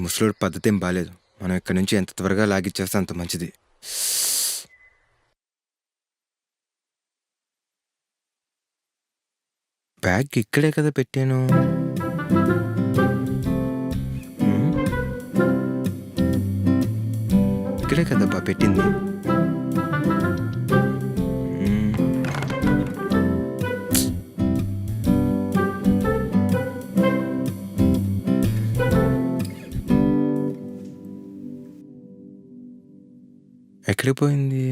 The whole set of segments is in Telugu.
ముసలోడి పద్ధతి ఏం బాలేదు. మనం ఇక్కడి నుంచి ఎంత త్వరగా లాగిచ్చేస్తే అంత మంచిది. బ్యాగ్ ఇక్కడే కదా పెట్టాను. ఇక్కడే కదబ్బా పెట్టింది. ఎక్కడికి పోయింది?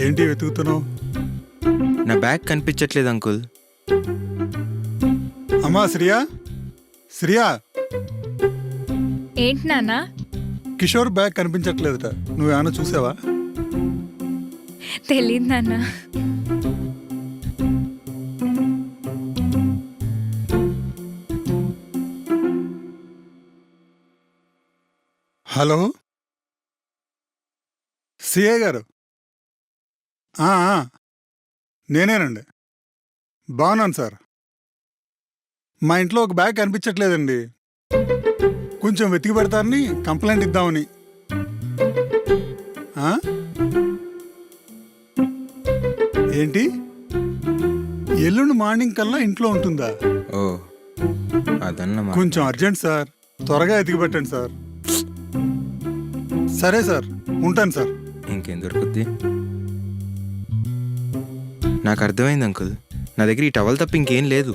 ఏంటి వెతుకుతున్నావు? నా బ్యాగ్ కనిపించట్లేదు అంకుల్. అమ్మా శ్రియా, శ్రియా, ఏంటి నాన్న? కిషోర్ బ్యాగ్ కనిపించట్లేదుట. నువ్వేమన్నా చూసావా? తెలీదు నాన్న. హలో సిఐ గారు, నేనేనండి. బాగున్నాను సార్. మా ఇంట్లో ఒక బ్యాగ్ కనిపించట్లేదండి. కొంచెం వెతికి పెడతారని కంప్లైంట్ ఇద్దామని. ఏంటి, ఎల్లుండి మార్నింగ్ కల్లా ఇంట్లో ఉంటుందా? ఓ అదన్నమా. కొంచెం అర్జెంట్ సార్, త్వరగా ఎతికి పెట్టండి సార్. సరే సార్, ఉంటాను సార్. ఇంకేం దొరుకుద్ది? నాకు అర్థమైంది అంకుల్. నా దగ్గర ఈ టవల్ తప్ప ఇంకేం లేదు.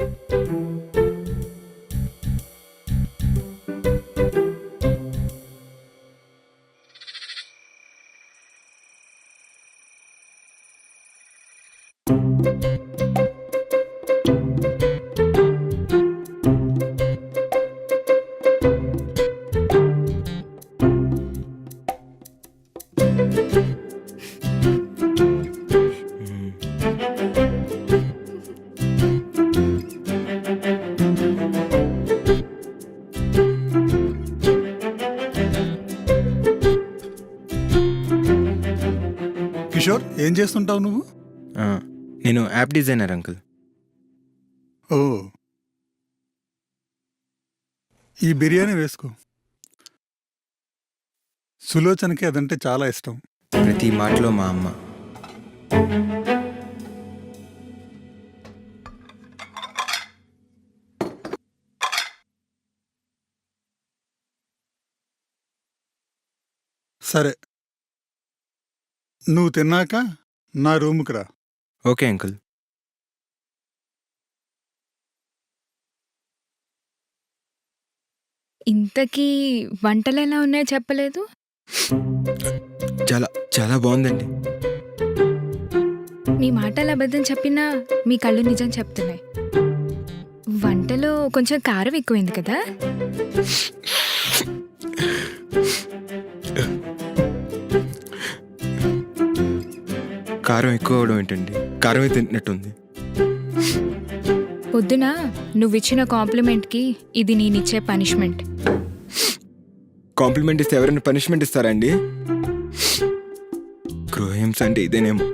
కిషోర్, ఏం చేస్తుంటావు నువ్వు? నేను యాప్ డిజైనర్ అంకుల్. ఓ, ఈ బిర్యానీ వేసుకో. సులోచనకి అదంటే చాలా ఇష్టం. ప్రతి మాటలో మా అమ్మ. సరే, నువ్వు తిన్నాక నా రూముకి రా. Okay uncle. ఇంతకీ వంటలు ఎలా ఉన్నాయో చెప్పలేదు? చాలా చాలా బాగుందండి. మీ మాటలు అబద్ధం చెప్పినా మీ కళ్ళు నిజం చెప్తున్నాయి. వంటలో కొంచెం కారం ఎక్కువైంది కదా? కారం ఎక్కువ అవడం ఏంటండి? కారమే తింటున్నట్టుంది. పొద్దున నువ్విచ్చిన కాంప్లిమెంట్కి ఇది నేనిచ్చే పనిష్మెంట్. కాంప్లిమెంట్ ఇస్తే ఎవరైనా పనిష్మెంట్ ఇస్తారా అండి? గృహహింస అంటే ఇదేనేమో.